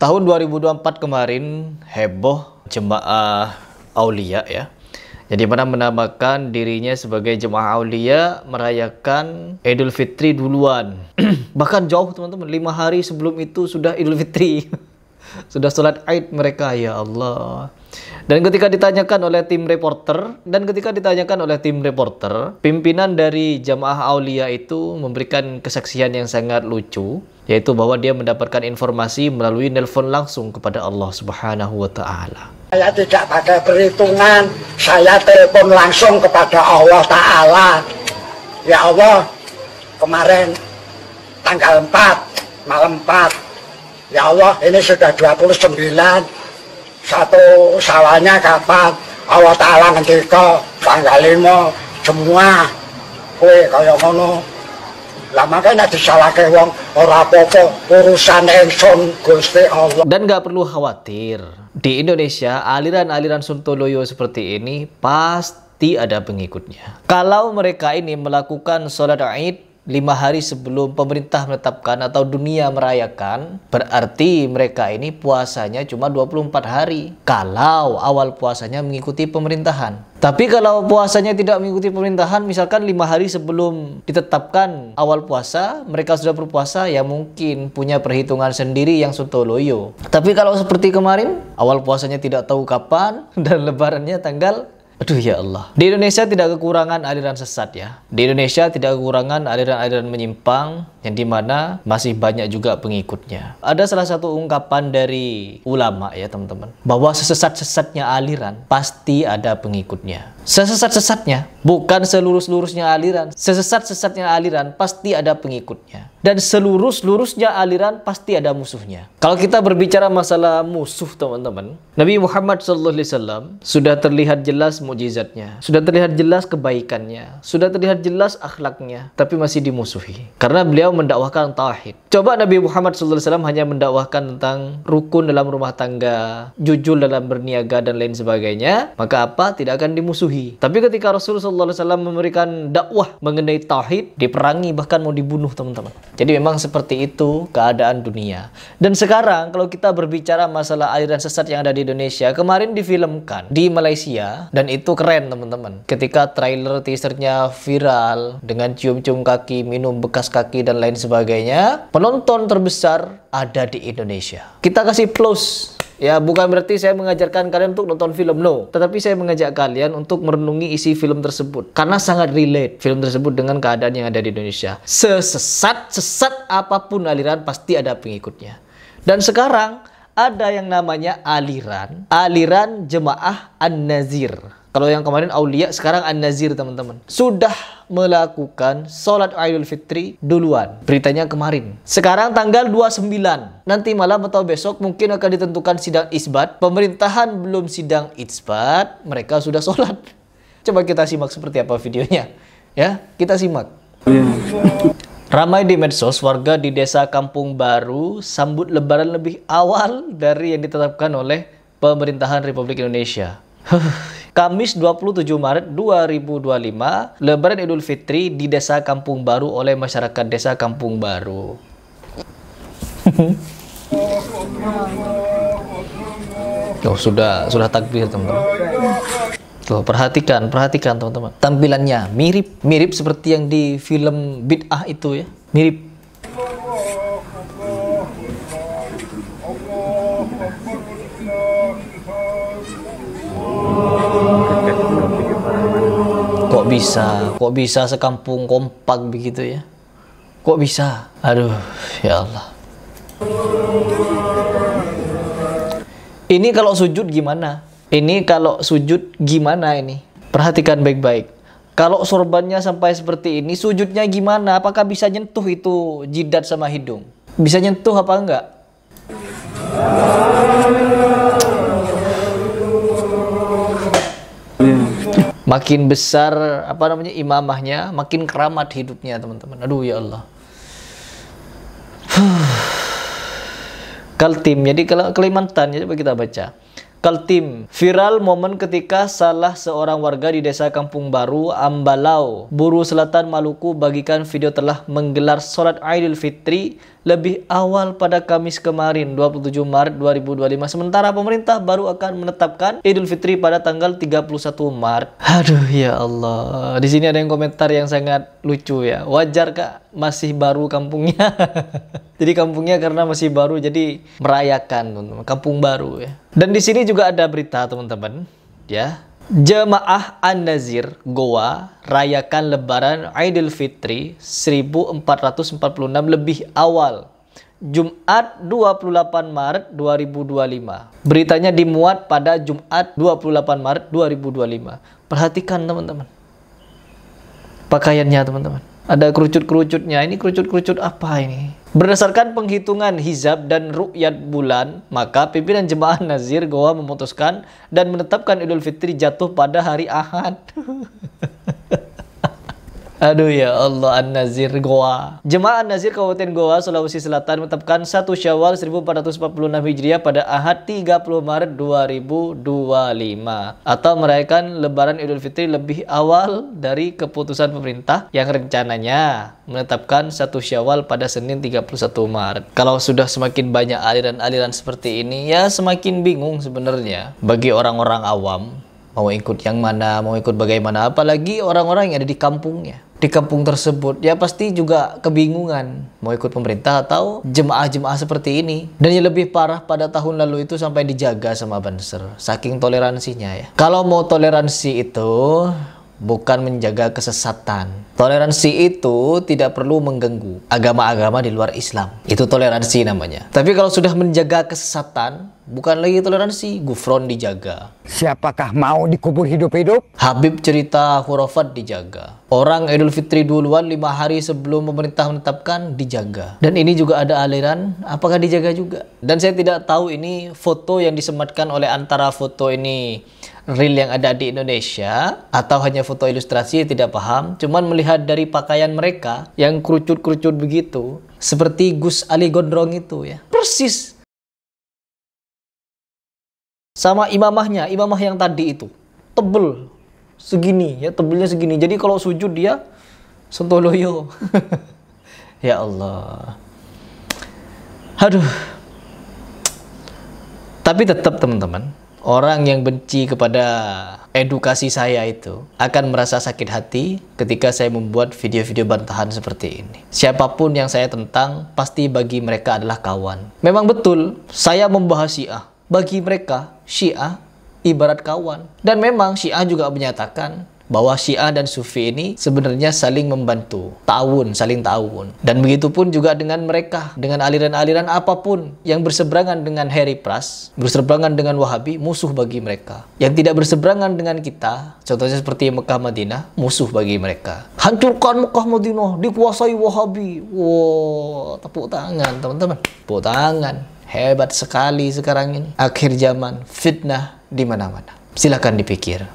Tahun 2024 kemarin heboh jemaah Aulia ya. Jadi mana menamakan dirinya sebagai jemaah Aulia merayakan Idul Fitri duluan. Bahkan jauh teman-teman, 5 hari sebelum itu sudah Idul Fitri. Sudah sholat Id mereka, ya Allah. Dan ketika ditanyakan oleh tim reporter, pimpinan dari jamaah Aulia itu memberikan kesaksian yang sangat lucu, yaitu bahwa dia mendapatkan informasi melalui nelpon langsung kepada Allah Subhanahu wa Ta'ala. Saya tidak pakai perhitungan, saya telepon langsung kepada Allah Ta'ala. Ya Allah, kemarin tanggal 4, malam 4, ya Allah, ini sudah 29, satu sawahnya kapan? Allah Ta'ala ngendika tanggal 5 semua kue kaya ngono. Lah makanya disalahke wong ora apa-apa, urusan ingsun Gusti Allah. Dan gak perlu khawatir, di Indonesia aliran-aliran Sontoloyo seperti ini pasti ada pengikutnya. Kalau mereka ini melakukan sholat Id 5 hari sebelum pemerintah menetapkan atau dunia merayakan, berarti mereka ini puasanya cuma 24 hari. Kalau awal puasanya mengikuti pemerintahan. Tapi kalau puasanya tidak mengikuti pemerintahan, misalkan 5 hari sebelum ditetapkan awal puasa, mereka sudah berpuasa, ya mungkin punya perhitungan sendiri yang sontoloyo. Tapi kalau seperti kemarin, awal puasanya tidak tahu kapan, dan lebarannya tanggal... Aduh ya Allah. Di Indonesia tidak kekurangan aliran sesat ya. Di Indonesia tidak kekurangan aliran-aliran menyimpang yang dimana masih banyak juga pengikutnya. Ada salah satu ungkapan dari ulama ya teman-teman, bahwa sesesat-sesatnya aliran pasti ada pengikutnya. Sesesat-sesatnya, bukan selurus-lurusnya aliran. Sesesat-sesatnya aliran pasti ada pengikutnya. Dan selurus-lurusnya aliran pasti ada musuhnya. Kalau kita berbicara masalah musuh teman-teman, Nabi Muhammad SAW sudah terlihat jelas mukjizatnya, sudah terlihat jelas kebaikannya, sudah terlihat jelas akhlaknya, tapi masih dimusuhi. Karena beliau mendakwahkan tauhid. Coba Nabi Muhammad SAW hanya mendakwahkan tentang rukun dalam rumah tangga, jujur dalam berniaga dan lain sebagainya, maka apa? Tidak akan dimusuhi. Tapi ketika Rasulullah SAW memberikan dakwah mengenai tauhid, diperangi, bahkan mau dibunuh teman-teman. Jadi memang seperti itu keadaan dunia. Dan sekarang kalau kita berbicara masalah aliran sesat yang ada di Indonesia, kemarin difilmkan di Malaysia, dan itu keren teman-teman. Ketika trailer teasernya viral dengan cium-cium kaki, minum bekas kaki dan lain sebagainya, penonton terbesar ada di Indonesia. Kita kasih plus. Ya, bukan berarti saya mengajarkan kalian untuk nonton film, no. Tetapi saya mengajak kalian untuk merenungi isi film tersebut. Karena sangat relate film tersebut dengan keadaan yang ada di Indonesia. Sesat apapun aliran, pasti ada pengikutnya. Dan sekarang ada yang namanya aliran jemaah An-Nazir. Kalau yang kemarin Aulia, sekarang An-Nazir teman-teman. Sudah melakukan sholat Idul Fitri duluan. Beritanya kemarin. Sekarang tanggal 29. Nanti malam atau besok mungkin akan ditentukan sidang isbat. Pemerintahan belum sidang isbat, mereka sudah sholat. Coba kita simak seperti apa videonya. Ya, kita simak. Ramai di medsos, warga di desa Kampung Baru sambut lebaran lebih awal dari yang ditetapkan oleh pemerintahan Republik Indonesia. Kamis 27 Maret 2025, Lebaran Idul Fitri di Desa Kampung Baru oleh masyarakat Desa Kampung Baru. Oh, sudah takbir teman-teman. Tuh, perhatikan teman-teman. Tampilannya mirip seperti yang di film Bid'ah itu ya. Mirip. Kok bisa sekampung kompak begitu ya? Kok bisa? Aduh, ya Allah. Ini kalau sujud gimana? Ini? Perhatikan baik-baik. Kalau sorbannya sampai seperti ini, sujudnya gimana? Apakah bisa nyentuh itu jidat sama hidung? Bisa nyentuh apa enggak? Makin besar imamahnya, makin keramat hidupnya teman-teman. Aduh ya Allah. Kaltim. Jadi kalau Kalimantan, coba kita baca. Kaltim. Viral momen ketika salah seorang warga di desa Kampung Baru, Ambalau, Buru Selatan, Maluku bagikan video telah menggelar sholat Idul Fitri lebih awal pada Kamis kemarin 27 Maret 2025. Sementara pemerintah baru akan menetapkan Idul Fitri pada tanggal 31 Maret. Aduh ya Allah. Di sini ada yang komentar yang sangat lucu ya. Wajar Kak, masih baru kampungnya. Jadi kampungnya karena masih baru jadi merayakan teman-teman, kampung baru ya. Dan di sini juga ada berita teman-teman ya. Jemaah An-Nazir Goa rayakan Lebaran Idul Fitri 1446 lebih awal Jumat 28 Maret 2025. Beritanya dimuat pada Jumat 28 Maret 2025. Perhatikan teman-teman pakaiannya teman-teman. Ada kerucut-kerucutnya. Ini kerucut-kerucut apa ini? Berdasarkan penghitungan hizab dan ru'yat bulan, maka pimpinan jemaah Nazir Goa memutuskan dan menetapkan Idul Fitri jatuh pada hari Ahad. Aduh ya Allah, An-Nazir Goa. Jemaah An-Nazir Kabupaten Goa, Sulawesi Selatan menetapkan 1 Syawal 1446 Hijriah pada Ahad 30 Maret 2025 atau merayakan Lebaran Idul Fitri lebih awal dari keputusan pemerintah yang rencananya menetapkan 1 Syawal pada Senin 31 Maret. Kalau sudah semakin banyak aliran-aliran seperti ini, ya semakin bingung sebenarnya bagi orang-orang awam. Mau ikut yang mana, mau ikut bagaimana, apalagi orang-orang yang ada di kampungnya. Di kampung tersebut, ya pasti juga kebingungan. Mau ikut pemerintah atau jemaah-jemaah seperti ini. Dan yang lebih parah pada tahun lalu itu sampai dijaga sama Banser. Saking toleransinya ya. Kalau mau toleransi itu bukan menjaga kesesatan. Toleransi itu tidak perlu mengganggu agama-agama di luar Islam. Itu toleransi namanya. Tapi kalau sudah menjaga kesesatan, bukan lagi toleransi, gufron dijaga. Siapakah mau dikubur hidup-hidup? Habib cerita khurafat dijaga. Orang Idul Fitri duluan 5 hari sebelum pemerintah menetapkan dijaga. Dan ini juga ada aliran, apakah dijaga juga? Dan saya tidak tahu ini foto yang disematkan oleh antara foto ini real yang ada di Indonesia atau hanya foto ilustrasi, tidak paham. Cuman melihat dari pakaian mereka yang kerucut-kerucut begitu, seperti Gus Ali Gondrong itu ya. Persis sama imamahnya, imamah yang tadi itu. Tebel segini ya, tebelnya segini. Jadi kalau sujud dia sontoloyo. Ya Allah. Aduh. Tapi tetap teman-teman, orang yang benci kepada edukasi saya itu akan merasa sakit hati ketika saya membuat video-video bantahan seperti ini. Siapapun yang saya tentang, pasti bagi mereka adalah kawan. Memang betul, saya membahas Syiah. Bagi mereka, Syiah ibarat kawan. Dan memang Syiah juga menyatakan bahwa Syiah dan Sufi ini sebenarnya saling membantu, saling ta'awun. Dan begitu pun juga dengan mereka, dengan aliran-aliran apapun yang berseberangan dengan Harry Pras, berseberangan dengan Wahabi, musuh bagi mereka. Yang tidak berseberangan dengan kita, contohnya seperti Mekah Madinah, musuh bagi mereka. Hancurkan Mekah Madinah, dikuasai Wahabi. Wow, tepuk tangan teman-teman, tepuk tangan. Hebat sekali sekarang ini. Akhir zaman, fitnah di mana-mana. Silakan dipikir.